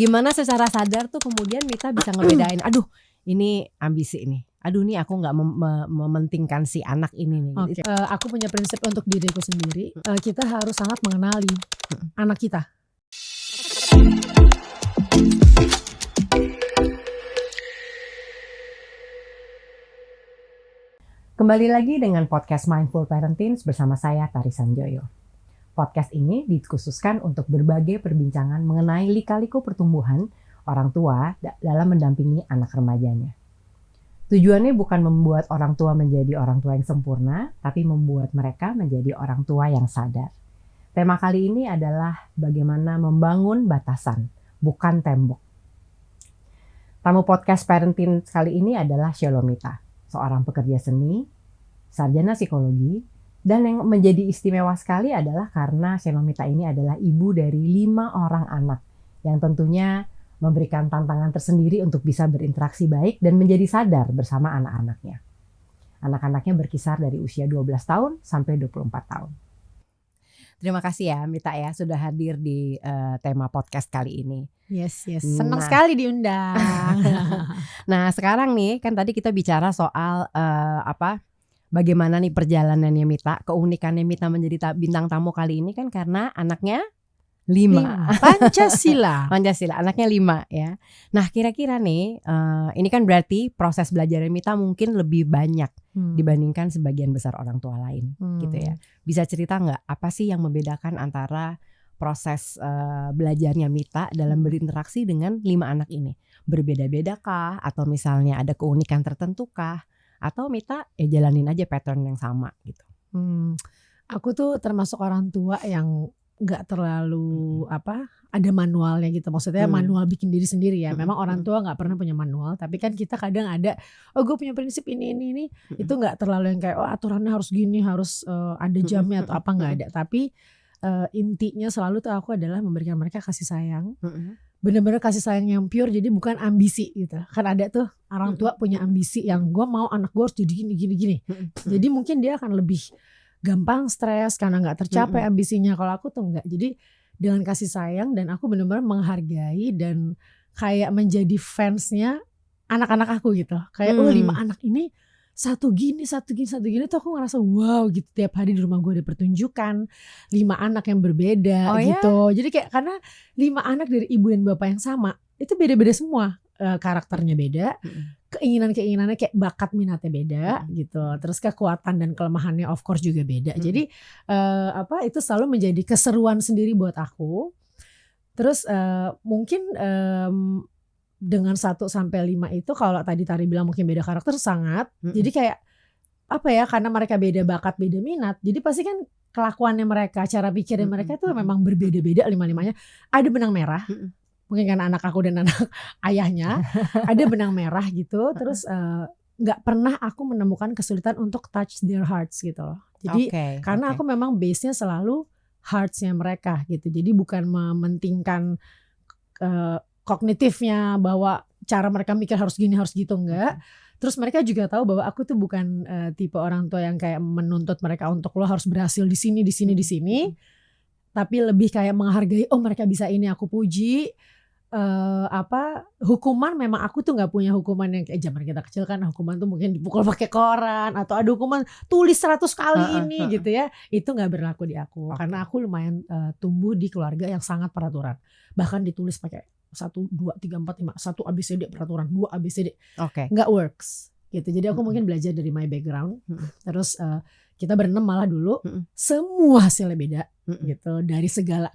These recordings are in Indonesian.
Bagaimana secara sadar tuh kemudian Mita bisa ngebedain, aduh ini ambisi nih, aduh nih aku nggak mementingkan si anak ini nih. Oke, aku punya prinsip untuk diriku sendiri, kita harus sangat mengenali anak kita. Kembali lagi dengan podcast Mindful Parenting bersama saya Tari Sanjoyo. Podcast ini dikhususkan untuk berbagai perbincangan mengenai lika-liku pertumbuhan orang tua dalam mendampingi anak remajanya. Tujuannya bukan membuat orang tua menjadi orang tua yang sempurna, tapi membuat mereka menjadi orang tua yang sadar. Tema kali ini adalah bagaimana membangun batasan, bukan tembok. Tamu podcast parenting kali ini adalah Shalomita, seorang pekerja seni, sarjana psikologi, dan yang menjadi istimewa sekali adalah karena Shalomita ini adalah ibu dari 5 orang anak yang tentunya memberikan tantangan tersendiri untuk bisa berinteraksi baik dan menjadi sadar bersama anak-anaknya. Anak-anaknya berkisar dari usia 12 tahun sampai 24 tahun. Terima kasih ya Mita ya sudah hadir di tema podcast kali ini. Yes. Senang sekali diundang. Nah sekarang nih kan tadi kita bicara soal bagaimana nih perjalanannya Mita, keunikannya Mita menjadi bintang tamu kali ini kan karena anaknya 5. Pancasila, anaknya 5 ya. Nah kira-kira nih ini kan berarti proses belajar Mita mungkin lebih banyak dibandingkan sebagian besar orang tua lain gitu ya. Bisa cerita nggak apa sih yang membedakan antara proses belajarnya Mita dalam berinteraksi dengan 5 anak ini? Berbeda-beda kah? Atau misalnya ada keunikan tertentu kah? Atau Mita jalanin aja pattern yang sama gitu? Aku tuh termasuk orang tua yang nggak terlalu ada manualnya gitu, maksudnya manual bikin diri sendiri ya. Memang orang tua nggak pernah punya manual, tapi kan kita kadang ada gue punya prinsip ini itu nggak terlalu yang kayak aturannya harus gini, harus ada jamnya atau apa, nggak ada. Tapi intinya selalu tuh aku adalah memberikan mereka kasih sayang, bener-bener kasih sayang yang pure, jadi bukan ambisi gitu. Kan ada tuh orang tua punya ambisi yang gue mau anak gue harus jadi gini. Jadi mungkin dia akan lebih gampang stres karena nggak tercapai ambisinya. Kalau aku tuh enggak. Jadi dengan kasih sayang dan aku benar-benar menghargai dan kayak menjadi fansnya anak-anak aku gitu. Kayak 5 anak ini satu gini tuh aku ngerasa wow gitu. Tiap hari di rumah gue ada pertunjukan 5 anak yang berbeda gitu. Jadi kayak karena 5 anak dari ibu dan bapak yang sama itu beda-beda semua. Karakternya beda, keinginannya kayak bakat minatnya beda gitu. Terus kekuatan dan kelemahannya of course juga beda. Jadi itu selalu menjadi keseruan sendiri buat aku. Terus mungkin dengan 1 sampai 5 itu kalau tadi Tari bilang mungkin beda karakter sangat. Jadi kayak karena mereka beda bakat, beda minat. Jadi pasti kan kelakuannya mereka, cara pikirnya mereka itu memang berbeda-beda 5-5-nya. Ada benang merah. Mungkin karena anak aku dan anak ayahnya ada benang merah gitu. Terus gak pernah aku menemukan kesulitan untuk touch their hearts gitu loh. Jadi karena aku memang base-nya selalu hearts-nya mereka gitu. Jadi bukan mementingkan kognitifnya bahwa cara mereka mikir harus gini harus gitu, enggak. Terus mereka juga tahu bahwa aku tuh bukan tipe orang tua yang kayak menuntut mereka untuk lo harus berhasil di sini. Tapi lebih kayak menghargai, mereka bisa ini, aku puji. Hukuman memang aku tuh nggak punya hukuman yang kayak zaman kita kecil kan, hukuman tuh mungkin dipukul pakai koran atau ada hukuman tulis 100 kali ini gitu ya. Itu nggak berlaku di aku karena aku lumayan tumbuh di keluarga yang sangat peraturan, bahkan ditulis pakai 1, 2, 3, 4, 5 1 ABCD peraturan, 2 ABCD nggak works gitu. Jadi aku mungkin belajar dari my background. Terus kita berenam malah dulu semua hasilnya beda gitu, dari segala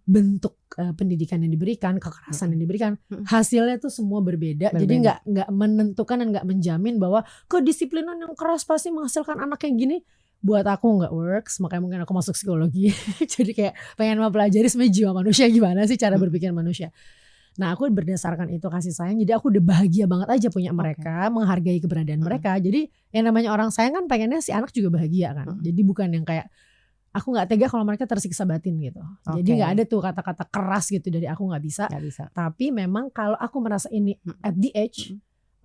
bentuk pendidikan yang diberikan, kekerasan yang diberikan, hasilnya tuh semua berbeda. Jadi nggak menentukan dan nggak menjamin bahwa kedisiplinan yang keras pasti menghasilkan anak yang gini. Buat aku nggak works, makanya mungkin aku masuk psikologi. Jadi kayak pengen mempelajari sebenarnya jiwa manusia, gimana sih cara berpikir manusia. Nah aku berdasarkan itu kasih sayang, jadi aku udah bahagia banget aja punya mereka, menghargai keberadaan mereka. Jadi yang namanya orang sayang kan pengennya si anak juga bahagia kan. Jadi bukan yang kayak aku nggak tega kalau mereka tersiksa batin gitu. Jadi nggak ada tuh kata-kata keras gitu dari aku, nggak bisa. Tapi memang kalau aku merasa ini at the age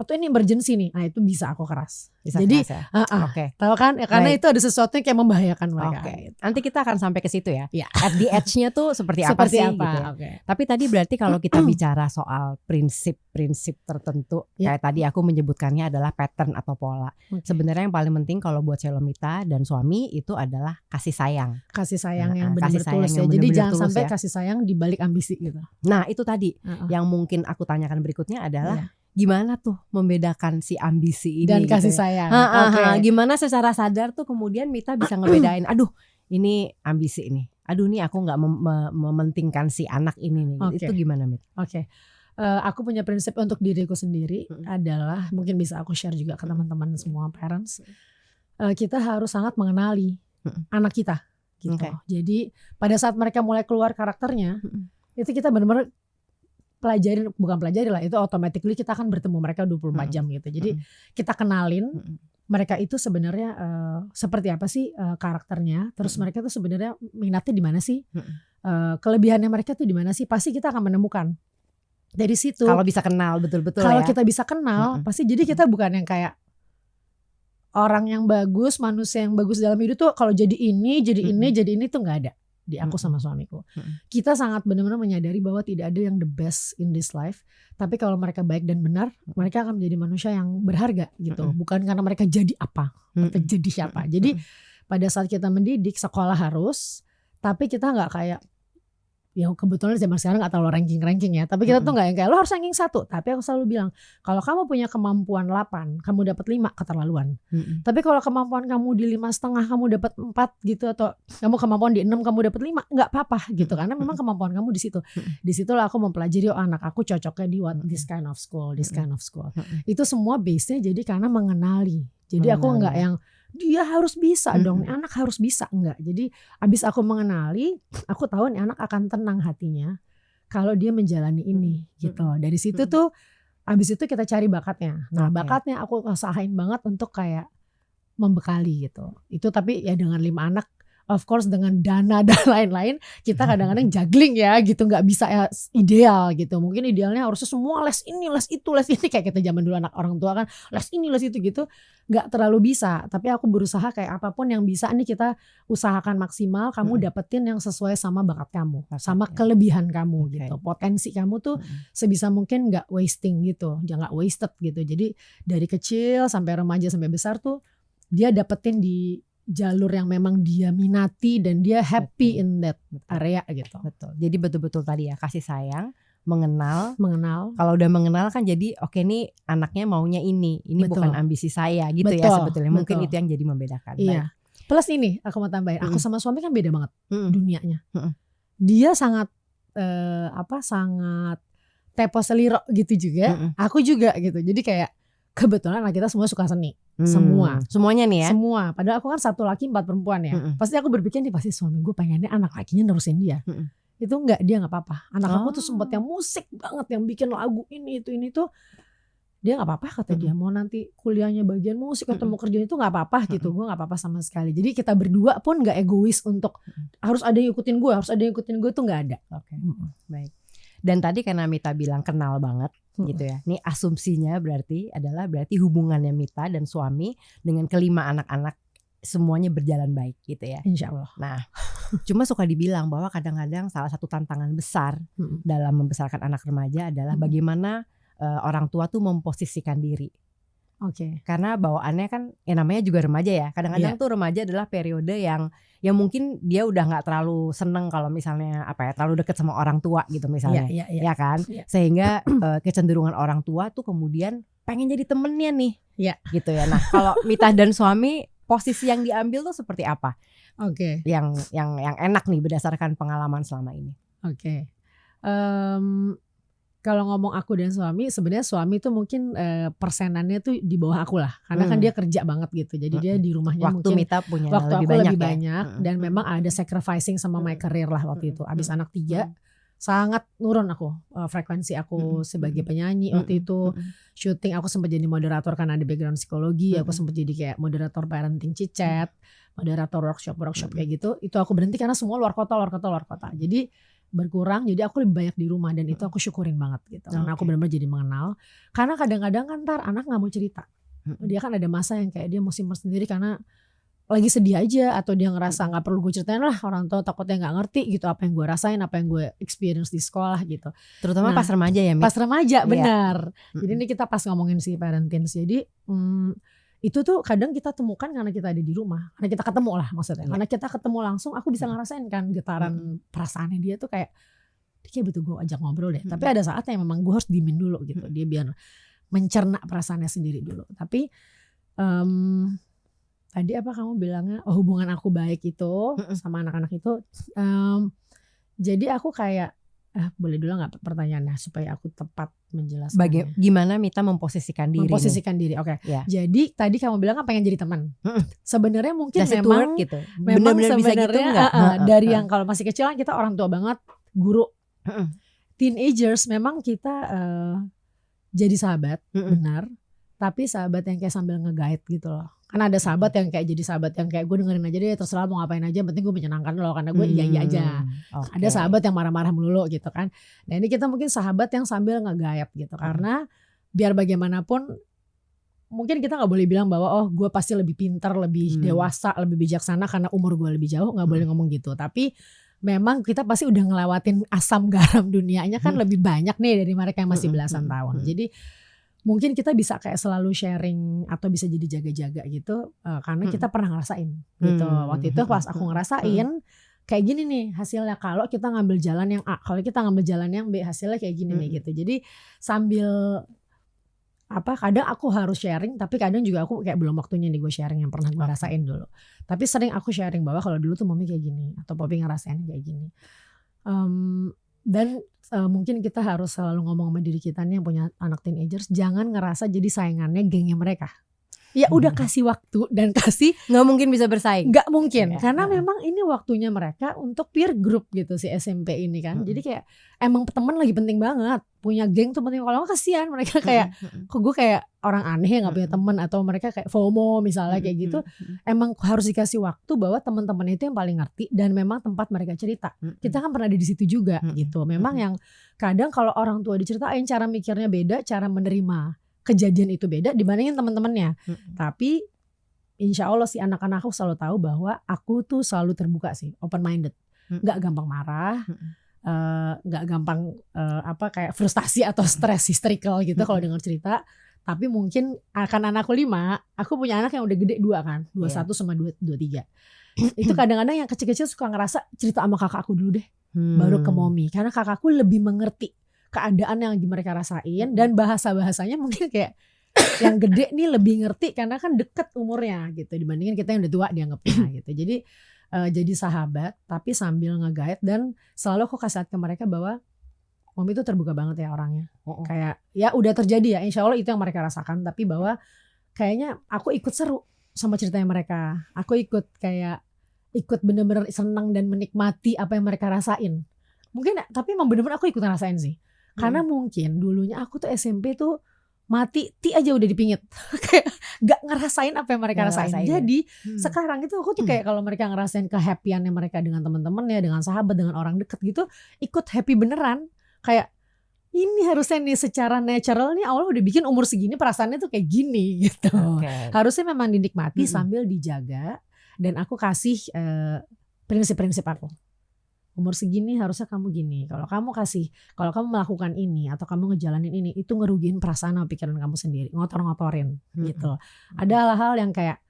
atau ini emergency nih, nah itu bisa aku keras. Bisa Jadi keras ya? Oke. Tahu kan? Ya, karena Baik. itu ada sesuatu yang kayak membahayakan mereka. Oke. Gitu. Nanti kita akan sampai ke situ ya. Iya. At the edge-nya tuh seperti apa Seperti sih apa? gitu ya. Oke. Tapi tadi berarti kalau kita bicara soal prinsip-prinsip tertentu, Ya. kayak tadi aku menyebutkannya adalah pattern atau pola. Oke. Sebenarnya yang paling penting kalau buat Shalomita dan suami itu adalah kasih sayang. Kasih sayang yang Kasih benar-benar sayang tulus ya. yang Jadi benar-benar jangan tulus sampai ya. kasih sayang dibalik ambisi gitu. Nah itu tadi Heeh. yang mungkin aku tanyakan berikutnya adalah Iya. gimana tuh membedakan si ambisi ini Dan gitu kasih ya. sayang. Oke. Oke. Gimana secara sadar tuh kemudian Mita bisa ngebedain, aduh ini ambisi nih, aduh nih aku nggak mementingkan si anak ini nih. Oke. Itu gimana Mita? Oke. Aku punya prinsip untuk diriku sendiri adalah, mungkin bisa aku share juga ke teman-teman semua parents. Kita harus sangat mengenali anak kita gitu. Oke. Jadi pada saat mereka mulai keluar karakternya, itu kita benar-benar bukan pelajari lah, itu automatically kita akan bertemu mereka 24 jam gitu. Jadi kita kenalin mereka itu sebenarnya seperti apa sih karakternya, terus mereka tuh sebenarnya minatnya di mana sih, kelebihannya mereka tuh di mana sih, pasti kita akan menemukan dari situ. Kalau bisa kenal betul-betul Kalau ya. kita bisa kenal, pasti jadi kita bukan yang kayak orang yang bagus, manusia yang bagus dalam hidup tuh kalau jadi ini tuh nggak ada di aku sama suamiku. Kita sangat benar-benar menyadari bahwa tidak ada yang the best in this life. Tapi kalau mereka baik dan benar, mereka akan menjadi manusia yang berharga gitu. Bukan karena mereka jadi apa atau jadi siapa. Jadi pada saat kita mendidik, sekolah harus, tapi kita nggak kayak, ya kebetulan zaman sekarang gak terlalu ranking ya, tapi kita tuh gak yang kayak lo harus ranking 1. Tapi aku selalu bilang, kalau kamu punya kemampuan 8, kamu dapat 5, keterlaluan. Tapi kalau kemampuan kamu di 5,5, kamu dapat 4 gitu, atau kamu kemampuan di 6, kamu dapat 5, gak apa-apa gitu, karena memang kemampuan kamu di situ. Di situlah aku mempelajari, oh anak aku cocoknya di this kind of school. Itu semua base-nya jadi karena mengenali. Jadi aku gak yang dia harus bisa dong, anak harus bisa, enggak. Jadi abis aku mengenali, aku tahu nih anak akan tenang hatinya kalau dia menjalani ini gitu. Dari situ tuh abis itu kita cari bakatnya. Nah bakatnya aku usahain banget untuk kayak membekali gitu. Itu tapi ya dengan 5 anak, of course dengan dana dan lain-lain, kita kadang-kadang juggling ya gitu, nggak bisa ya ideal gitu. Mungkin idealnya harusnya semua les ini, les itu, les ini, kayak kita zaman dulu anak orang tua kan les ini, les itu gitu, nggak terlalu bisa. Tapi aku berusaha kayak apapun yang bisa nih kita usahakan maksimal, kamu dapetin yang sesuai sama bakat kamu, sama kelebihan kamu gitu. Potensi kamu tuh sebisa mungkin nggak wasting gitu, jangan nggak wasted gitu. Jadi dari kecil sampai remaja sampai besar tuh dia dapetin di jalur yang memang dia minati dan dia happy in that area gitu. Betul. Jadi betul-betul tadi ya, kasih sayang, mengenal. Kalau udah mengenal kan jadi oke nih anaknya maunya ini bukan ambisi saya gitu ya sebetulnya. Mungkin itu yang jadi membedakan. Iya. Baik. Plus ini aku mau tambahin, aku sama suami kan beda banget dunianya. Dia sangat sangat tepo seliro gitu juga. Aku juga gitu. Jadi kayak kebetulan anak kita semua suka seni. Semuanya nih ya. Semua. Padahal aku kan 1 laki 4 perempuan ya. Pasti aku berpikir nih pasti suami gue pengennya anak lakinya nerusin dia. Itu enggak, dia enggak apa-apa. Anak aku tuh sempat yang musik banget, yang bikin lagu ini tuh. Dia enggak apa-apa kata dia. Mau nanti kuliahnya bagian musik atau mau kerja itu enggak apa-apa gitu. Gue enggak apa-apa sama sekali. Jadi kita berdua pun enggak egois untuk harus ada yang ikutin gue, tuh enggak ada. Oke. Baik. Dan tadi karena Mita bilang kenal banget gitu ya. Nih asumsinya berarti hubungannya Mita dan suami dengan kelima anak-anak semuanya berjalan baik gitu ya. Insya Allah. Nah, cuma suka dibilang bahwa kadang-kadang salah satu tantangan besar dalam membesarkan anak remaja adalah bagaimana orang tua tuh memposisikan diri. Oke. Karena bawaannya kan namanya juga remaja ya. Kadang-kadang tuh remaja adalah periode yang mungkin dia udah nggak terlalu seneng kalau misalnya terlalu deket sama orang tua gitu misalnya. Ya kan? Sehingga kecenderungan orang tua tuh kemudian pengen jadi temennya nih. Gitu ya. Nah, kalau Mita dan suami posisi yang diambil tuh seperti apa? Oke. Yang enak nih berdasarkan pengalaman selama ini. Oke. Kalau ngomong aku dan suami, sebenarnya suami tuh mungkin persenannya tuh di bawah aku lah, karena kan dia kerja banget gitu, jadi dia di rumahnya waktu mungkin Mita punya waktu lebih aku banyak lebih banyak dan memang ada sacrificing sama my career lah waktu itu. Abis anak 3 sangat nurun aku frekuensi aku sebagai penyanyi waktu itu. Syuting aku sempat jadi moderator karena ada background psikologi, aku sempat jadi kayak moderator parenting cicet, moderator workshop kayak gitu. Itu aku berhenti karena semua luar kota. Jadi berkurang, jadi aku lebih banyak di rumah dan itu aku syukurin banget gitu. Karena aku benar-benar jadi mengenal. Karena kadang-kadang kan ntar anak nggak mau cerita. Dia kan ada masa yang kayak dia mau simpen sendiri karena lagi sedih aja atau dia ngerasa nggak perlu gue ceritain lah, orang tua takutnya nggak ngerti gitu apa yang gue rasain, apa yang gue experience di sekolah gitu. Terutama pas remaja ya, Mit? Pas remaja, benar. Jadi ini kita pas ngomongin si parenting, jadi itu tuh kadang kita temukan karena kita ada di rumah, karena kita ketemu lah maksudnya, karena kita ketemu langsung, aku bisa ngerasain kan getaran perasaannya dia tuh kayak betul gue ajak ngobrol deh. Tapi ada saatnya memang gue harus diemin dulu gitu, dia biar mencerna perasaannya sendiri dulu. Tapi tadi apa kamu bilangnya, hubungan aku baik itu sama anak-anak itu, jadi aku kayak boleh dulu nggak pertanyaannya supaya aku tepat menjelaskan. Gimana Mita memposisikan diri? Memposisikan diri, oke. Ya. Jadi tadi kamu bilang kan pengen jadi teman. Sebenarnya mungkin memang gitu. Memang Bener-bener bisa gitu nggak? Dari yang kalau masih kecil kan kita orang tua banget, guru. Teenagers memang kita jadi sahabat, benar. Tapi sahabat yang kayak sambil nge-guide gitu loh. Karena ada sahabat yang kayak jadi sahabat yang kayak gue dengerin aja deh, terserah mau ngapain aja, yang penting gue menyenangkan lo karena gue iya aja. Ada sahabat yang marah-marah melulu gitu kan. Nah ini kita mungkin sahabat yang sambil nge-guide gitu. Karena biar bagaimanapun mungkin kita gak boleh bilang bahwa oh gue pasti lebih pintar, lebih dewasa, lebih bijaksana karena umur gue lebih jauh, gak boleh ngomong gitu. Tapi memang kita pasti udah ngelewatin asam garam dunianya kan lebih banyak nih dari mereka yang masih belasan tahun. Jadi mungkin kita bisa kayak selalu sharing atau bisa jadi jaga-jaga gitu karena kita pernah ngerasain gitu. Waktu itu pas aku ngerasain kayak gini nih hasilnya kalau kita ngambil jalan yang A, kalau kita ngambil jalan yang B hasilnya kayak gini nih gitu. Jadi sambil kadang aku harus sharing, tapi kadang juga aku kayak belum waktunya nih gue sharing yang pernah gue rasain dulu. Tapi sering aku sharing bahwa kalau dulu tuh mami kayak gini atau papi ngerasain kayak gini. Dan mungkin kita harus selalu ngomong sama diri kita nih yang punya anak teenagers, jangan ngerasa jadi saingannya gengnya mereka. Ya udah kasih waktu dan kasih, nggak mungkin bisa bersaing. Nggak mungkin karena memang ini waktunya mereka untuk peer group gitu si SMP ini kan. Jadi kayak emang teman lagi penting banget, punya geng tuh penting. Kalau nggak kasihan mereka kayak kok gue kayak orang aneh yang nggak punya teman atau mereka kayak FOMO misalnya kayak gitu. Emang harus dikasih waktu bahwa teman-teman itu yang paling ngerti dan memang tempat mereka cerita. Kita kan pernah ada di situ juga gitu. Memang yang kadang kalau orang tua diceritain cara mikirnya beda, cara menerima kejadian itu beda dibandingin teman-temannya. Tapi insya Allah si anak-anak aku selalu tahu bahwa aku tuh selalu terbuka sih, open minded, nggak gampang marah, nggak gampang kayak frustasi atau stres hysterical gitu kalau dengar cerita. Tapi mungkin akan anakku 5, aku punya anak yang udah gede 2 kan, 21 sama 23. Itu kadang-kadang yang kecil-kecil suka ngerasa cerita sama kakakku dulu deh, baru ke mommy, karena kakakku lebih mengerti keadaan yang lagi mereka rasain dan bahasa-bahasanya mungkin kayak yang gede nih lebih ngerti karena kan deket umurnya gitu dibandingin kita yang udah tua dianggapnya gitu. Jadi jadi sahabat tapi sambil nge-guide dan selalu aku kasih lihat ke mereka bahwa Mami itu terbuka banget ya orangnya. Kayak ya udah terjadi ya, insya Allah itu yang mereka rasakan, tapi bahwa kayaknya aku ikut seru sama ceritanya mereka. Aku ikut bener-bener senang dan menikmati apa yang mereka rasain. Mungkin tapi emang bener-bener aku ikut ngerasain sih. Karena mungkin dulunya aku tuh SMP tuh mati aja udah dipingit. Kayak gak ngerasain apa yang mereka rasain. Jadi sekarang itu aku tuh kayak kalau mereka ngerasain kehappyannya mereka dengan teman-temannya, dengan sahabat, dengan orang deket gitu, ikut happy beneran. Kayak ini harusnya nih secara natural nih Allah udah bikin umur segini perasaannya tuh kayak gini gitu. Harusnya memang dinikmati sambil dijaga. Dan aku kasih prinsip-prinsip aku. Umur segini harusnya kamu gini. Kalau kamu melakukan ini atau kamu ngejalanin ini, itu ngerugiin perasaan atau pikiran kamu sendiri, ngotor-ngotorin gitu. Ada hal-hal yang kayak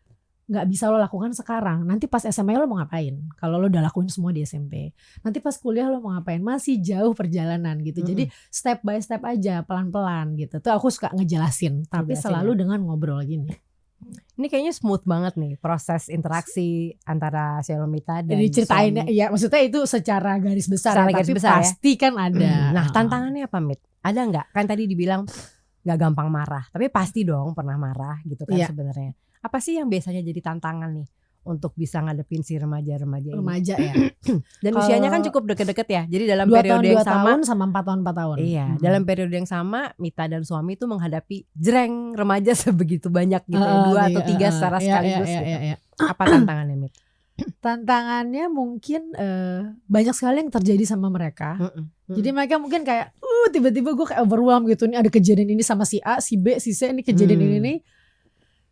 nggak bisa lo lakukan sekarang. Nanti pas SMA lo mau ngapain? Kalau lo udah lakuin semua di SMP, nanti pas kuliah lo mau ngapain? Masih jauh perjalanan gitu. Jadi step by step aja, pelan-pelan gitu. Tuh aku suka ngejelasin, tapi selalu dengan ngobrol gini. Ini kayaknya smooth banget nih proses interaksi antara Shalomita dan ceritainnya ya, maksudnya itu secara garis besar, tapi pasti kan ada. Nah tantangannya apa, Mit? Ada nggak? Kan tadi dibilang nggak gampang marah, tapi pasti dong pernah marah gitu kan sebenarnya. Apa sih yang biasanya jadi tantangan nih untuk bisa ngadepin si remaja-remaja ini? Remaja ya. Dan usianya kan cukup deket-deket ya. Jadi dalam periode yang sama 2 tahun sama 4 tahun. Iya, dalam periode yang sama Mita dan suami itu menghadapi jreng remaja sebegitu banyak gitu ya. 2 atau 3 secara sekaligus gitu. Apa tantangannya, Mit? Tantangannya mungkin banyak sekali yang terjadi sama mereka. Jadi mereka mungkin kayak tiba-tiba gue kayak overwhelmed gitu. Nih ada kejadian ini sama si A, si B, si C, ini kejadian ini nih.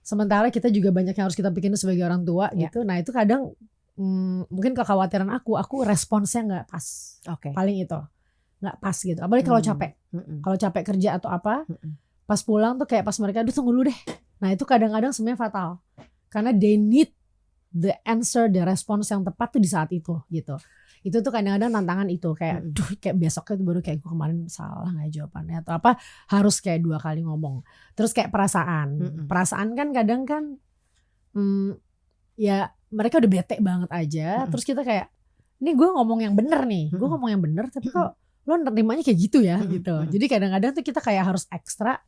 Sementara kita juga banyak yang harus kita pikirin sebagai orang tua gitu. Nah itu kadang mungkin kekhawatiran aku responsnya nggak pas. Paling itu nggak pas gitu. Apalagi kalau capek. Kalau capek kerja atau apa, pas pulang tuh kayak pas mereka tunggu dulu deh. Nah itu kadang-kadang sebenarnya fatal. Karena they need the answer, the response yang tepat tuh di saat itu gitu. Itu tuh kadang-kadang tantangan itu kayak kayak besoknya tuh baru kayak gue kemarin salah nggak jawabannya atau apa, harus kayak 2 kali ngomong. Terus kayak perasaan kan kadang kan ya mereka udah bete banget aja. Terus kita kayak ini gue ngomong yang bener nih, gue ngomong yang bener tapi kok lo nerimanya kayak gitu ya gitu. Jadi kadang-kadang tuh kita kayak harus ekstra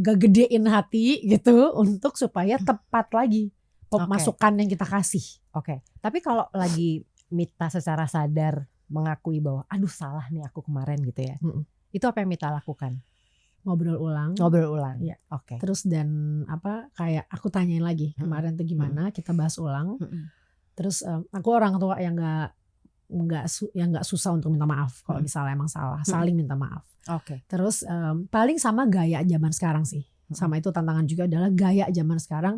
gak gedein hati gitu untuk supaya tepat lagi masukan yang kita kasih. Tapi kalau lagi Mita secara sadar mengakui bahwa aduh salah nih aku kemarin gitu ya, itu apa yang Mita lakukan? Ngobrol ulang. Ya. Terus dan kayak aku tanyain lagi kemarin tuh gimana, kita bahas ulang. Terus aku orang tua yang nggak susah untuk minta maaf kalau misalnya emang salah, saling minta maaf. Terus paling sama gaya zaman sekarang sih. Sama itu tantangan juga adalah gaya zaman sekarang,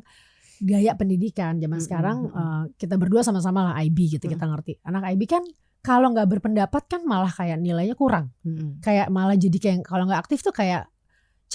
gaya pendidikan zaman sekarang. Kita berdua sama-sama lah IB gitu, kita ngerti. Anak IB kan kalau nggak berpendapat kan malah kayak nilainya kurang. Kayak malah jadi kayak kalau nggak aktif tuh kayak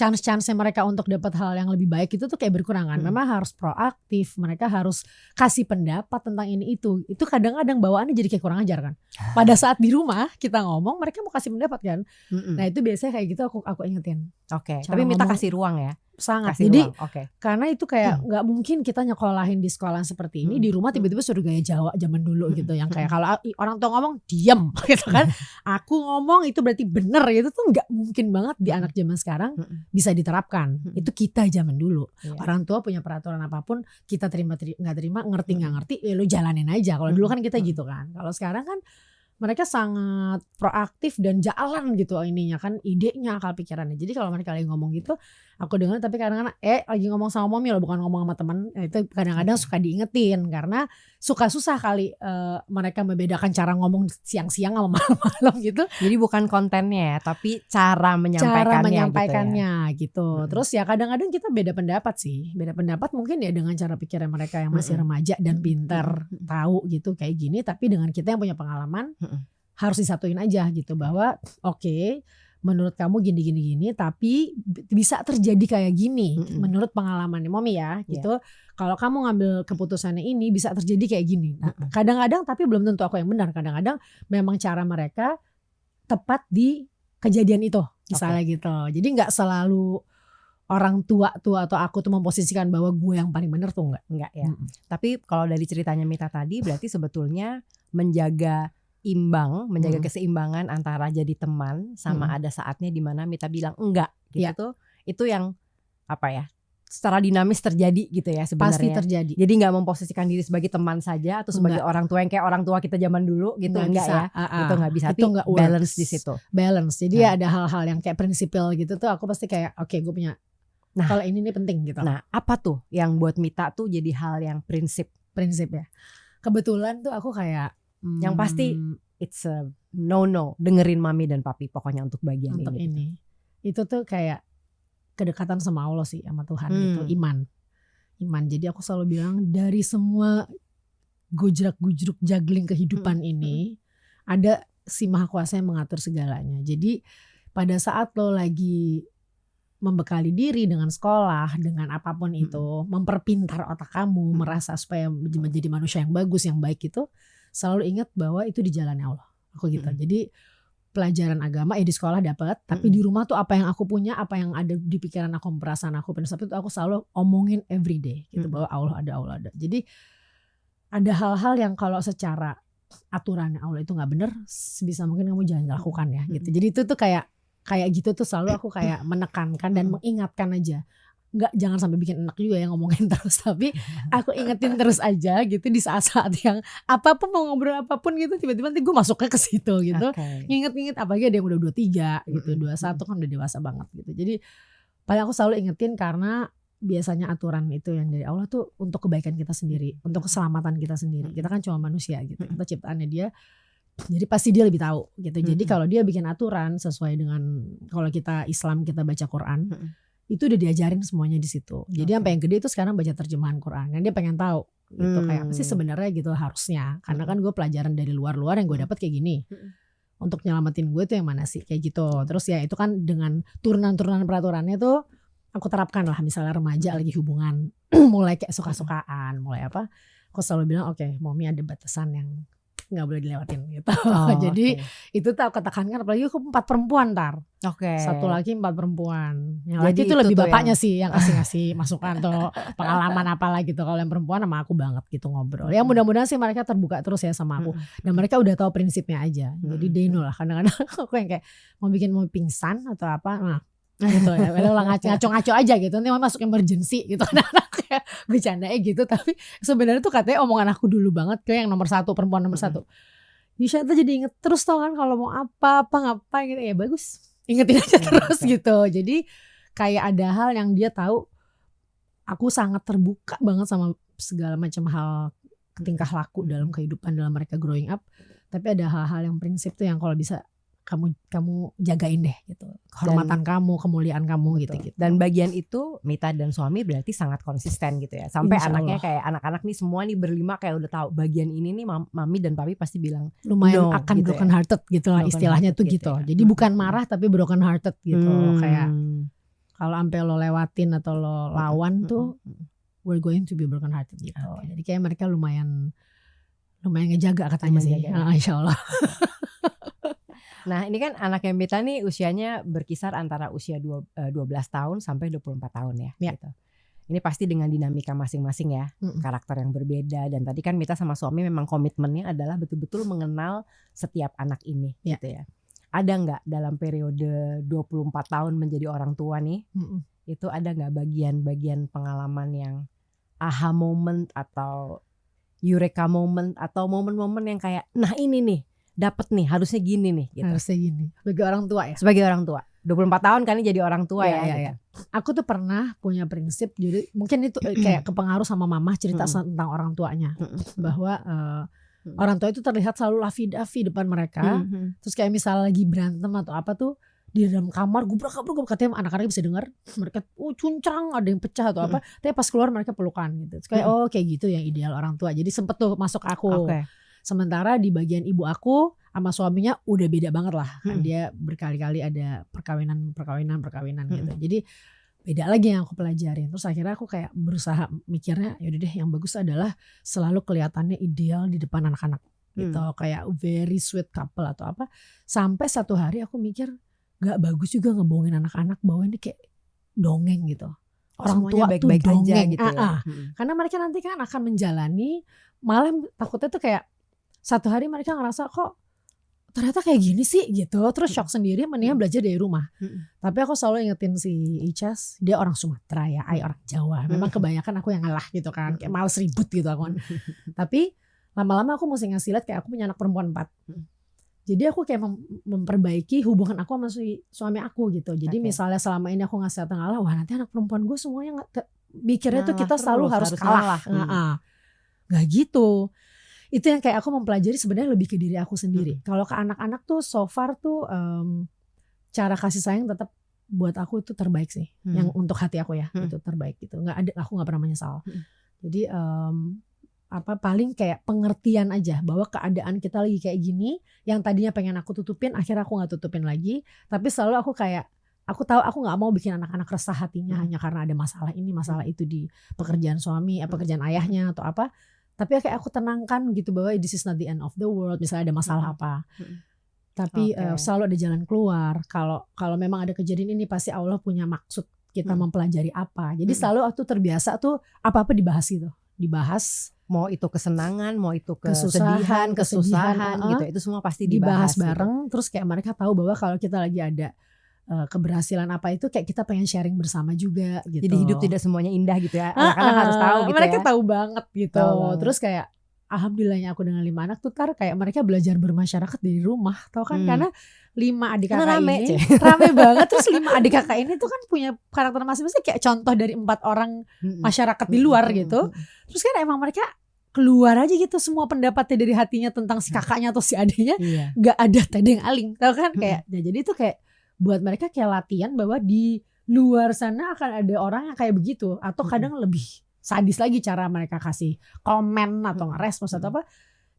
chance-nya mereka untuk dapat hal yang lebih baik itu tuh kayak berkurangan. Memang harus proaktif, mereka harus kasih pendapat tentang ini itu. Itu kadang-kadang bawaannya jadi kayak kurang ajar kan. Pada saat di rumah kita ngomong, mereka mau kasih pendapat kan. Nah itu biasanya kayak gitu aku ingetin. Tapi Mita kasih ruang ya. Sangat. Kasih Jadi ruang. karena itu kayak nggak mungkin kita nyekolahin di sekolah seperti ini, di rumah tiba-tiba suruh gaya Jawa zaman dulu gitu, yang kayak kalau orang tua ngomong diem gitu kan, aku ngomong itu berarti bener gitu tuh nggak mungkin banget di anak zaman sekarang bisa diterapkan. Itu kita zaman dulu. Orang tua punya peraturan apapun kita terima nggak terima, ngerti nggak ngerti, ya lu jalanin aja. Kalau dulu kan kita gitu kan. Kalau sekarang kan mereka sangat proaktif dan jalan gitu ininya kan, idenya, akal pikirannya. Jadi kalau mereka lagi ngomong gitu, aku dengar, tapi kadang-kadang lagi ngomong sama mami loh, bukan ngomong sama teman. Itu kadang-kadang suka diingetin karena suka susah kali mereka membedakan cara ngomong siang-siang sama malam-malam gitu. Jadi bukan kontennya ya, tapi cara menyampaikannya gitu. Terus ya kadang-kadang kita beda pendapat sih. Beda pendapat mungkin ya dengan cara pikirnya mereka yang masih remaja dan pintar, tahu gitu kayak gini, tapi dengan kita yang punya pengalaman harus disatuin aja gitu bahwa menurut kamu gini, tapi bisa terjadi kayak gini menurut pengalamannya Mami ya gitu. Kalau kamu ngambil keputusannya ini bisa terjadi kayak gini. Nah, kadang-kadang tapi belum tentu aku yang benar. Kadang-kadang memang cara mereka tepat di kejadian itu misalnya gitu. Jadi nggak selalu orang tua atau aku tuh memposisikan bahwa gue yang paling benar tuh enggak ya. Tapi kalau dari ceritanya Mita tadi berarti sebetulnya menjaga keseimbangan antara jadi teman sama ada saatnya di mana Mita bilang enggak gitu tuh, itu yang secara dinamis terjadi gitu ya sebenarnya. Pasti terjadi. Jadi nggak memposisikan diri sebagai teman saja atau sebagai orang tua yang kayak orang tua kita zaman dulu gitu, enggak ya. Itu nggak bisa, tapi balance di situ. Balance. Jadi ada hal-hal yang kayak prinsipil gitu tuh aku pasti kayak gue punya. Nah, kalau ini penting gitu. Nah, apa tuh yang buat Mita tuh jadi hal yang prinsip ya. Kebetulan tuh aku kayak yang pasti it's a no dengerin mami dan papi pokoknya untuk bagian ini. Itu tuh kayak kedekatan sama Allah sih, sama Tuhan gitu, iman. Jadi aku selalu bilang dari semua gujrak-gujruk juggling kehidupan ini ada si Maha Kuasa yang mengatur segalanya. Jadi pada saat lo lagi membekali diri dengan sekolah, dengan apapun itu, memperpintar otak kamu, merasa supaya menjadi manusia yang bagus, yang baik itu, selalu ingat bahwa itu di jalannya Allah. Aku gitu. Jadi pelajaran agama di sekolah dapat, tapi di rumah tuh apa yang aku punya, apa yang ada di pikiran aku, perasaan aku, prinsip itu aku selalu omongin everyday gitu, bahwa Allah ada. Jadi ada hal-hal yang kalau secara aturannya Allah itu nggak benar, sebisa mungkin kamu jangan lakukan ya gitu. Jadi itu tuh kayak gitu tuh selalu aku kayak menekankan dan mengingatkan aja. Jangan sampai bikin enak juga ya ngomongin terus, tapi aku ingetin terus aja gitu di saat-saat yang apapun mau ngobrol apapun gitu, tiba-tiba nanti gue masuknya ke situ gitu. Nginget-nginget, apalagi ada yang udah 23 gitu, 21 kan udah dewasa banget gitu. Jadi paling aku selalu ingetin karena biasanya aturan itu yang dari Allah tuh untuk kebaikan kita sendiri, untuk keselamatan kita sendiri. Kita kan cuma manusia gitu, kita ciptaannya dia, jadi pasti dia lebih tahu gitu. Jadi kalau dia bikin aturan sesuai dengan, kalau kita Islam kita baca Quran, itu udah diajarin semuanya di situ. Jadi sampai yang gede itu sekarang baca terjemahan Quran, dan dia pengen tahu gitu kayak apa sih sebenarnya gitu harusnya. Karena kan gue pelajaran dari luar yang gue dapat kayak gini. Untuk nyelamatin gue itu yang mana sih kayak gitu. Terus ya itu kan dengan turunan-turunan peraturannya tuh aku terapkan lah, misalnya remaja lagi hubungan mulai kayak suka-sukaan, mulai apa, aku selalu bilang oke, mommy ada batasan yang nggak boleh dilewatin gitu. Jadi itu tuh aku tekankan, apalagi aku 4 perempuan satu laki 4 perempuan. Yang laki itu lebih bapaknya sih yang kasih masukan atau pengalaman apalah gitu. Kalau yang perempuan sama aku banget gitu ngobrol. Ya mudah-mudahan sih mereka terbuka terus ya sama aku, dan mereka udah tahu prinsipnya aja. Jadi they know lah. Kadang-kadang aku yang kayak mau pingsan atau apa, nah gitu ya, lah ngaco-ngaco aja gitu, nanti mau masuk emergency gitu. Anak-anak kayak bercandanya gitu, tapi sebenarnya tuh katanya omongan aku dulu banget kayak yang nomor 1, perempuan nomor 1. Yusha tuh jadi inget terus tau kan kalau mau apa ngapain gitu, ya bagus ingetin aja terus gitu. Jadi kayak ada hal yang dia tahu aku sangat terbuka banget sama segala macam hal tingkah laku dalam kehidupan, dalam mereka growing up. Tapi ada hal-hal yang prinsip tuh yang kalau bisa kamu jagain deh gitu, kehormatan kamu, kemuliaan kamu gitu. Dan bagian itu Mita dan suami berarti sangat konsisten gitu ya, sampai anaknya kayak anak-anak nih semua nih berlima kayak udah tahu bagian ini nih mami dan papi pasti bilang lumayan akan gitu broken hearted gitu lah istilahnya tuh gitu. Ya. Jadi bukan marah tapi broken hearted gitu. Kayak kalau sampai lo lewatin atau lo lawan tuh we're going to be broken hearted gitu. Jadi kayak mereka lumayan ngejaga katanya sih. Insya Allah. Nah ini kan anaknya Mita nih usianya berkisar antara usia 12 tahun sampai 24 tahun ya. Gitu. Ini pasti dengan dinamika masing-masing ya, karakter yang berbeda. Dan tadi kan Mita sama suami memang komitmennya adalah betul-betul mengenal setiap anak ini gitu ya. Ada nggak dalam periode 24 tahun menjadi orang tua nih, itu ada nggak bagian-bagian pengalaman yang aha moment atau eureka moment atau momen-momen yang kayak nah ini nih dapat nih, harusnya gini nih gitu. Harusnya gini. Sebagai orang tua ya. Sebagai orang tua. 24 tahun kan jadi orang tua ya. Gitu. Aku tuh pernah punya prinsip, jadi mungkin itu kayak kepengaruh sama mama cerita tentang orang tuanya. Bahwa orang tua itu terlihat selalu lafi-dafi depan mereka. Terus kayak misalnya lagi berantem atau apa tuh di dalam kamar gubrak-gubrak, katanya anak-anak bisa dengar mereka cuncang ada yang pecah atau apa. Tapi pas keluar mereka pelukan gitu. Terus kayak kayak gitu yang ideal orang tua. Jadi sempet tuh masuk aku. Sementara di bagian ibu aku sama suaminya udah beda banget lah. Dia berkali-kali ada perkawinan gitu. Jadi beda lagi yang aku pelajarin. Terus akhirnya aku kayak berusaha mikirnya yaudah deh yang bagus adalah selalu kelihatannya ideal di depan anak-anak gitu. Kayak very sweet couple atau apa. Sampai satu hari aku mikir gak bagus juga ngebohongin anak-anak bahwa ini kayak dongeng gitu. Orang tua baik-baik tuh dongeng aja gitu ya. Karena mereka nanti kan akan menjalani, malah takutnya tuh kayak satu hari mereka ngerasa kok ternyata kayak gini sih gitu, terus shock sendiri, mendingan belajar dari rumah. Tapi aku selalu ingetin si Icas, dia orang Sumatera ya, orang Jawa. Memang kebanyakan aku yang ngalah gitu kan, kayak males ribut gitu aku kan. Tapi lama-lama aku mesti ngasih lihat kayak aku punya anak perempuan 4. Jadi aku kayak memperbaiki hubungan aku sama suami aku gitu. Jadi misalnya selama ini aku ngasih lihat ngalah, wah nanti anak perempuan gue semuanya mikirnya tuh kita selalu harus kalah. Gak gitu. Itu yang kayak aku mempelajari sebenarnya lebih ke diri aku sendiri. Kalau ke anak-anak tuh so far tuh cara kasih sayang tetap buat aku itu terbaik sih. Yang untuk hati aku ya itu terbaik gitu. Aku nggak pernah menyesal. Jadi paling kayak pengertian aja bahwa keadaan kita lagi kayak gini, yang tadinya pengen aku tutupin akhirnya aku nggak tutupin lagi. Tapi selalu aku kayak aku tahu aku nggak mau bikin anak-anak resah hatinya hanya karena ada masalah ini masalah itu di pekerjaan suami, pekerjaan ayahnya atau apa. Tapi kayak aku tenangkan gitu bahwa this is not the end of the world. Misalnya ada masalah apa, tapi selalu ada jalan keluar. Kalau memang ada kejadian ini pasti Allah punya maksud kita mempelajari apa. Jadi selalu aku terbiasa tuh apa-apa dibahas gitu. Dibahas. Mau itu kesenangan, mau itu kesedihan, kesusahan gitu. Itu semua pasti dibahas bareng. Gitu. Terus kayak mereka tahu bahwa kalau kita lagi ada keberhasilan apa itu kayak kita pengen sharing bersama juga gitu. Jadi hidup tidak semuanya indah gitu ya. Anak-anak harus tahu gitu mereka ya. Tahu banget gitu. Terus kayak alhamdulillahnya aku dengan 5 anak tuh kayak mereka belajar bermasyarakat dari rumah, tau kan? Karena 5 adik kakak rame, ini rame banget. Terus 5 adik kakak ini tuh kan punya karakter masing-masing kayak contoh dari 4 orang masyarakat di luar gitu. Terus kan emang mereka keluar aja gitu semua pendapatnya dari hatinya tentang si kakaknya atau si adiknya, gak ada tedeng aling, tau kan? Kayak nah, jadi itu kayak buat mereka kayak latihan bahwa di luar sana akan ada orang yang kayak begitu, atau kadang lebih sadis lagi cara mereka kasih komen atau ngerespons atau apa.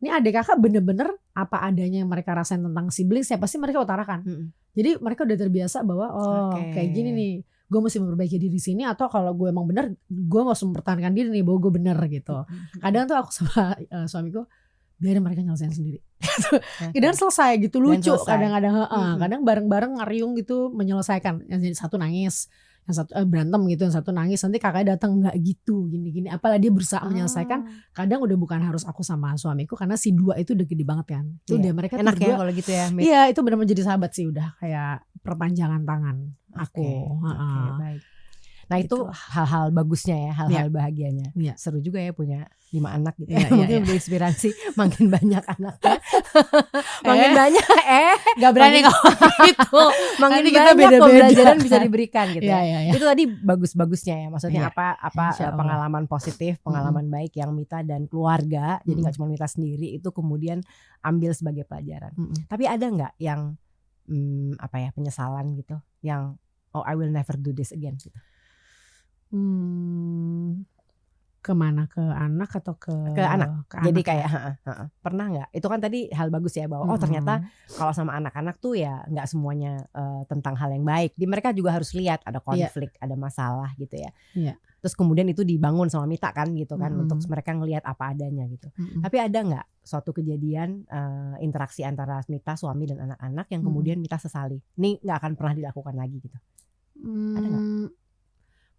Ini adik kakak bener-bener apa adanya yang mereka rasain tentang siblings ya pasti mereka utarakan. Jadi mereka udah terbiasa bahwa kayak gini nih, gue mesti memperbaiki diri sini, atau kalau gue emang bener gue harus mempertahankan diri nih bahwa gue bener gitu. Kadang tuh aku sama suamiku biarin mereka nyelesain sendiri. Kadang selesai gitu, lucu kadang-kadang. Kadang bareng-bareng ngariung gitu menyelesaikan. Yang satu nangis, yang satu berantem gitu, yang satu nangis, nanti kakaknya datang nggak gitu gini-gini. Apalah dia berusaha menyelesaikan. Kadang udah bukan harus aku sama suamiku karena si 2 itu udah gede banget kan. Itu udah mereka enak berdua, ya kalau gitu ya. Iya itu benar menjadi sahabat sih, udah kayak perpanjangan tangan aku. Baik. Nah itu hal-hal bagusnya ya, hal-hal bahagianya. Seru juga ya punya 5 anak gitu. Mungkin berinspirasi makin banyak anaknya. Makin banyak gak berani ngomong gitu. Makin banyak pembelajaran bisa diberikan gitu ya. Itu tadi bagus-bagusnya ya. Maksudnya apa pengalaman positif, pengalaman baik yang Mita dan keluarga, jadi gak cuma Mita sendiri itu kemudian ambil sebagai pelajaran. Tapi ada gak yang penyesalan gitu, yang I will never do this again gitu? Kemana, ke anak atau ke anak? Ke jadi anak kayak pernah nggak? Itu kan tadi hal bagus ya bahwa ternyata kalau sama anak-anak tuh ya nggak semuanya tentang hal yang baik. Mereka juga harus lihat ada konflik, ada masalah gitu ya. Terus kemudian itu dibangun sama Mita kan gitu kan, untuk mereka ngelihat apa adanya gitu. Tapi ada nggak suatu kejadian interaksi antara Mita, suami dan anak-anak yang kemudian Mita sesali? Ini nggak akan pernah dilakukan lagi gitu. Ada nggak?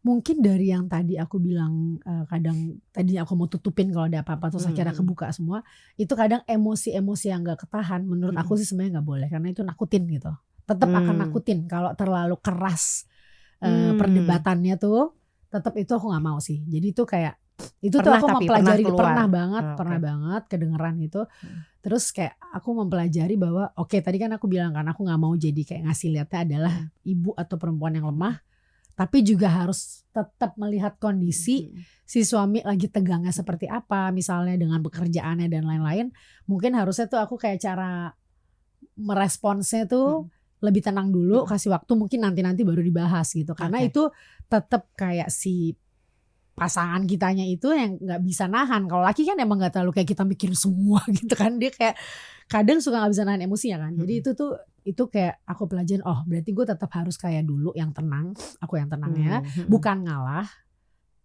Mungkin dari yang tadi aku bilang, kadang tadi aku mau tutupin kalau ada apa-apa terus akhirnya kebuka semua. Itu kadang emosi-emosi yang gak ketahan menurut aku sih sebenarnya gak boleh, karena itu nakutin gitu. Tetap akan nakutin kalau terlalu keras perdebatannya tuh, tetap itu aku gak mau sih. Jadi itu kayak itu tuh aku mempelajari, pernah banget kedengeran gitu. Terus kayak aku mempelajari bahwa tadi kan aku bilang kan aku gak mau jadi kayak ngasih lihatnya adalah ibu atau perempuan yang lemah. Tapi juga harus tetap melihat kondisi si suami lagi tegangnya seperti apa, misalnya dengan pekerjaannya dan lain-lain. Mungkin harusnya tuh aku kayak cara meresponsnya tuh lebih tenang dulu, kasih waktu, mungkin nanti baru dibahas gitu. Karena itu tetap kayak si pasangan kitanya itu yang nggak bisa nahan. Kalau laki kan emang nggak terlalu kayak kita mikirin semua gitu kan, dia kayak kadang suka nggak bisa nahan emosinya kan. Jadi itu kayak aku pelajarin, berarti gue tetap harus kayak dulu yang tenang, aku yang tenangnya, bukan ngalah.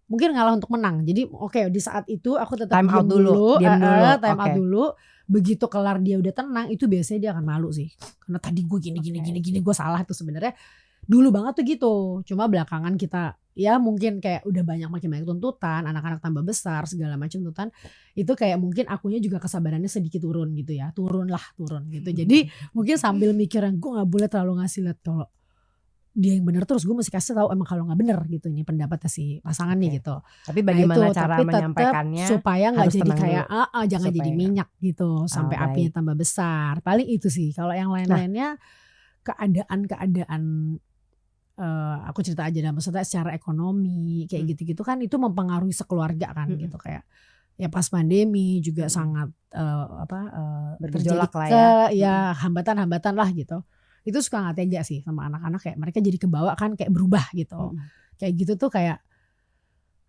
Mungkin ngalah untuk menang. Jadi di saat itu aku tetap time out dulu. Time out dulu. Begitu kelar dia udah tenang, itu biasanya dia akan malu sih. Karena tadi gue gini gue salah tuh sebenarnya. Dulu banget tuh gitu. Cuma belakangan kita ya mungkin kayak udah makin banyak tuntutan, anak-anak tambah besar segala macam tuntutan. Itu kayak mungkin akunya juga kesabarannya sedikit turun gitu ya. Turun gitu. Jadi mungkin sambil mikir gue gak boleh terlalu ngasih lihat kalau dia yang benar, terus gue mesti kasih tahu emang kalau nggak benar gitu ini pendapatnya si pasangan nih gitu. Tapi bagaimana cara menyampaikannya supaya nggak jadi kayak jangan supaya jadi minyak gitu sampai apinya tambah besar. Paling itu sih. Kalau yang lain-lainnya keadaan aku cerita aja, maksudnya secara ekonomi kayak gitu-gitu kan itu mempengaruhi sekeluarga kan gitu. Kayak ya pas pandemi juga sangat bergejolak lah ya hambatan-hambatan lah gitu. Itu suka gak tega sih sama anak-anak, kayak mereka jadi kebawa kan kayak berubah gitu. Kayak gitu tuh kayak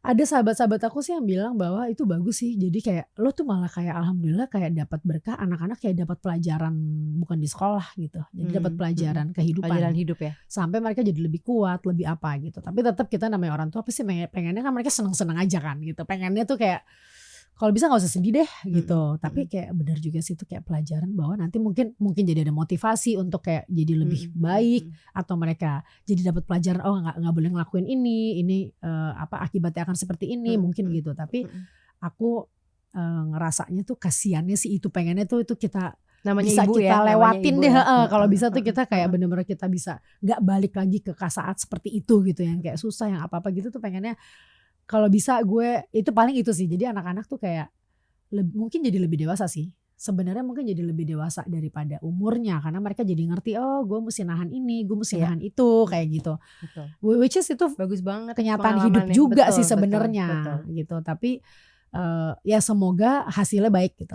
ada sahabat-sahabat aku sih yang bilang bahwa itu bagus sih. Jadi kayak lo tuh malah kayak alhamdulillah kayak dapat berkah, anak-anak kayak dapat pelajaran bukan di sekolah gitu. Jadi dapat pelajaran kehidupan. Pelajaran hidup ya. Sampai mereka jadi lebih kuat, lebih apa gitu. Tapi tetap kita namanya orang tua pasti pengennya kan mereka seneng-seneng aja kan gitu. Pengennya tuh kayak kalau bisa nggak usah sedih deh gitu. Tapi kayak benar juga sih itu kayak pelajaran bahwa nanti mungkin jadi ada motivasi untuk kayak jadi lebih baik, atau mereka jadi dapat pelajaran nggak boleh ngelakuin ini akibatnya akan seperti ini mungkin gitu. Tapi aku ngerasanya tuh kasiannya sih itu, pengennya tuh itu kita namanya bisa ibu kita ya, lewatin ibu deh. ya. Kalau bisa tuh kita kayak bener-bener kita bisa nggak balik lagi ke saat seperti itu gitu, yang kayak susah yang apa-apa gitu tuh pengennya. Kalau bisa gue itu paling itu sih. Jadi anak-anak tuh kayak mungkin jadi lebih dewasa sih. Sebenarnya mungkin jadi lebih dewasa daripada umurnya, karena mereka jadi ngerti, oh gue mesti nahan ini, gue mesti nahan itu, kayak gitu. Betul. Which is itu bagus banget kenyataan hidup juga betul, sih sebenarnya gitu. Tapi ya semoga hasilnya baik gitu.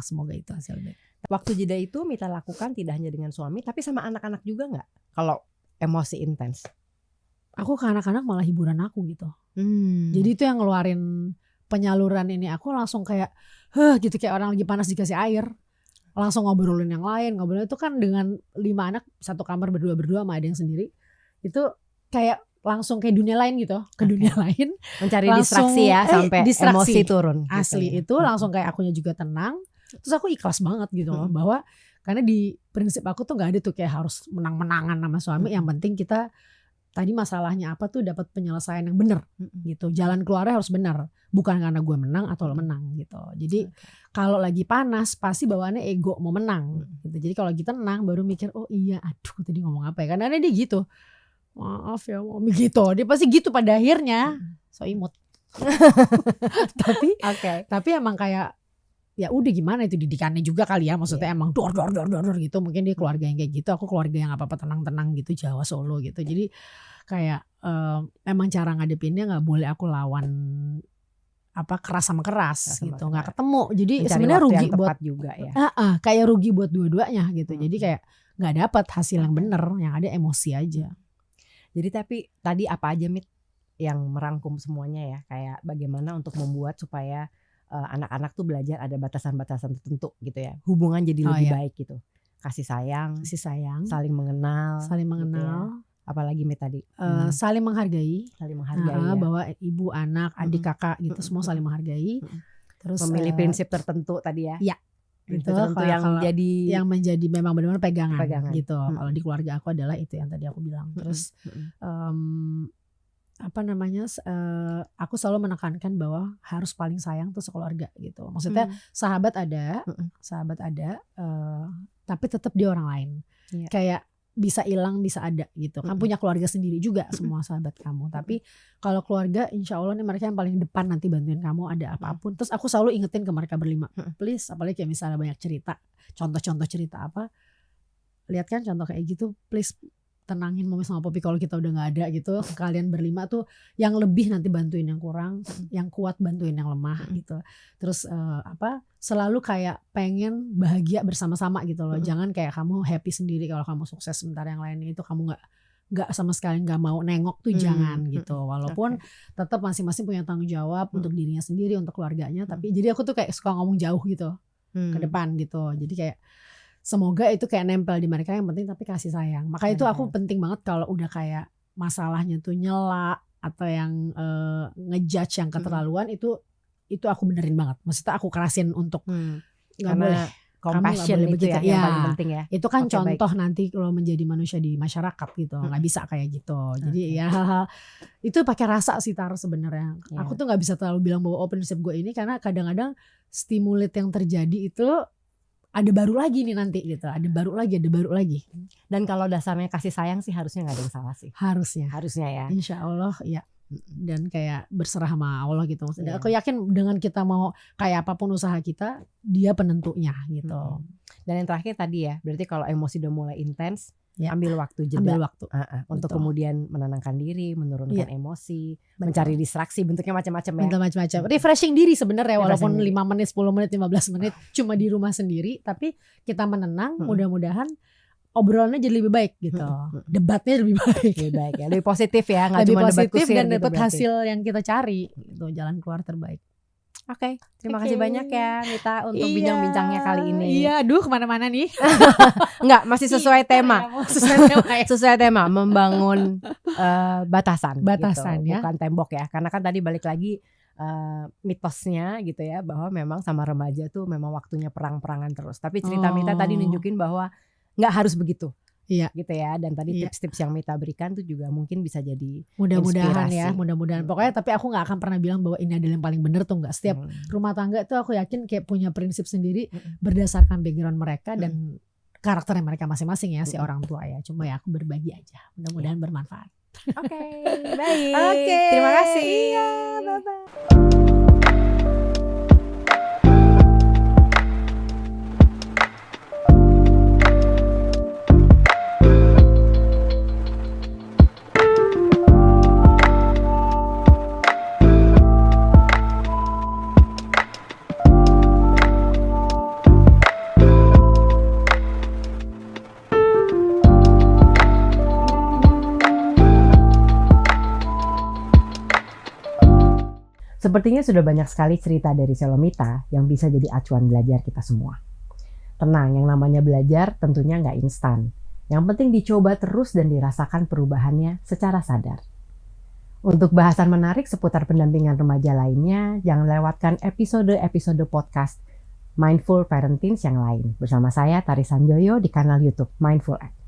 Semoga itu hasilnya baik. Waktu jeda itu Mita lakukan tidak hanya dengan suami tapi sama anak-anak juga nggak? Kalau emosi intens. Aku ke anak-anak malah hiburan aku gitu. Jadi itu yang ngeluarin penyaluran ini, aku langsung kayak gitu, kayak orang lagi panas dikasih air, langsung ngobrolin yang lain. Ngobrolin itu kan dengan 5 anak satu kamar berdua sama ada yang sendiri, itu kayak langsung kayak dunia lain gitu, ke dunia lain, mencari langsung, distraksi ya sampai distraksi, emosi turun asli gitu ya. Itu langsung kayak akunya juga tenang, terus aku ikhlas banget gitu loh, bahwa karena di prinsip aku tuh nggak ada tuh kayak harus menang-menangan sama suami, yang penting kita tadi masalahnya apa tuh dapat penyelesaian yang benar gitu. Jalan keluarnya harus benar, bukan karena gue menang atau lo menang gitu. Jadi kalau lagi panas pasti bawaannya ego mau menang gitu. Jadi kalau lagi tenang baru mikir, oh iya aduh tadi ngomong apa ya. Karena dia gitu, maaf ya mami gitu. Dia pasti gitu pada akhirnya. So imut. Tapi emang kayak ya udah gimana, itu didikannya juga kali ya, maksudnya emang dor gitu. Mungkin dia keluarga yang kayak gitu, aku keluarga yang apa-apa tenang-tenang gitu, Jawa Solo gitu. Jadi kayak emang cara ngadepinnya nggak boleh aku lawan keras sama keras gitu, nggak ketemu. Jadi sebenarnya rugi buat juga ya. Kayak rugi buat dua-duanya gitu. Jadi kayak nggak dapat hasil yang bener, yang ada emosi aja. Jadi tapi tadi apa aja Mit yang merangkum semuanya ya, kayak bagaimana untuk membuat supaya anak-anak tuh belajar ada batasan-batasan tertentu gitu ya, hubungan jadi lebih baik gitu, kasih sayang, saling mengenal gitu ya. Apalagi Mit tadi saling menghargai ya. Bahwa ibu, anak, adik, kakak gitu semua saling menghargai. Terus memilih prinsip tertentu tadi ya. Iya. Itu yang menjadi memang benar-benar pegangan. Gitu. Kalau di keluarga aku adalah itu yang tadi aku bilang. Terus aku selalu menekankan bahwa harus paling sayang tuh sekeluarga gitu. Maksudnya sahabat ada, tapi tetap dia orang lain. Kayak bisa hilang bisa ada gitu. Kan punya keluarga sendiri juga semua sahabat kamu. Tapi kalau keluarga insya Allah nih mereka yang paling depan nanti bantuin kamu ada apapun. Terus aku selalu ingetin ke mereka berlima, please, apalagi kayak misalnya banyak cerita, contoh-contoh cerita apa, lihat kan contoh kayak gitu, please tenangin mami sama papi kalau kita udah nggak ada gitu. Kalian berlima tuh yang lebih nanti bantuin yang kurang, yang kuat bantuin yang lemah gitu. Terus selalu kayak pengen bahagia bersama-sama gitu loh. Jangan kayak kamu happy sendiri kalau kamu sukses, sementara yang lainnya itu kamu nggak sama sekali nggak mau nengok tuh, jangan gitu. Walaupun tetap masing-masing punya tanggung jawab untuk dirinya sendiri, untuk keluarganya. Tapi jadi aku tuh kayak suka ngomong jauh gitu ke depan gitu. Jadi kayak semoga itu kayak nempel di mereka, yang penting tapi kasih sayang. Makanya itu aku penting banget kalau udah kayak masalahnya tuh nyela atau yang ngejudge yang keterlaluan, itu aku benerin banget. Maksudnya aku kerasin untuk nggak boleh. Compassion itu ya yang paling penting ya. Itu kan contoh baik. Nanti kalau menjadi manusia di masyarakat gitu, nggak bisa kayak gitu. Jadi ya hal-hal itu pakai rasa sih Tar sebenarnya. Aku tuh nggak bisa terlalu bilang bahwa prinsip gue ini, karena kadang-kadang stimulit yang terjadi itu ada baru lagi nih nanti gitu, ada baru lagi. Dan kalau dasarnya kasih sayang sih harusnya nggak ada yang salah sih. Harusnya ya. Insya Allah ya. Dan kayak berserah sama Allah gitu maksudnya. Aku yakin dengan kita mau kayak apapun usaha kita, dia penentunya gitu. Dan yang terakhir tadi ya, berarti kalau emosi udah mulai intens, ambil waktu jeda. Untuk kemudian menenangkan diri, menurunkan emosi, mencari distraksi, bentuknya macam-macam ya. Refreshing diri sebenarnya, walaupun 5 menit, 10 menit, 15 menit cuma di rumah sendiri, tapi kita menenang, mudah-mudahan obrolannya jadi lebih baik gitu. Debatnya lebih baik ya. Lebih positif ya, nggak cuma debat kusir dan gitu, dapat hasil yang kita cari gitu, jalan keluar terbaik. Oke, terima kasih banyak ya Mita untuk bincang-bincangnya kali ini. Iya, kemana-mana nih. Enggak, masih sesuai tema. Sesuai tema, membangun batasan gitu, ya. Bukan tembok ya. Karena kan tadi balik lagi mitosnya gitu ya, bahwa memang sama remaja tuh memang waktunya perang-perangan terus. Tapi cerita Mita tadi nunjukin bahwa nggak harus begitu. Iya, gitu ya. Dan tadi tips-tips yang Mita berikan tuh juga mungkin bisa jadi mudah-mudahan ya, mudah-mudahan. Pokoknya tapi aku nggak akan pernah bilang bahwa ini adalah yang paling benar tuh, nggak. Setiap rumah tangga itu aku yakin kayak punya prinsip sendiri berdasarkan background mereka dan karakternya mereka masing-masing ya, si orang tua ya. Cuma ya aku berbagi aja, mudah-mudahan bermanfaat. Oke, baik. Terima kasih. Iya, bye-bye. Sepertinya sudah banyak sekali cerita dari Selomita yang bisa jadi acuan belajar kita semua. Tenang, yang namanya belajar tentunya nggak instan. Yang penting dicoba terus dan dirasakan perubahannya secara sadar. Untuk bahasan menarik seputar pendampingan remaja lainnya, jangan lewatkan episode-episode podcast Mindful Parenting yang lain. Bersama saya Tari Sanjoyo di kanal YouTube Mindful Act.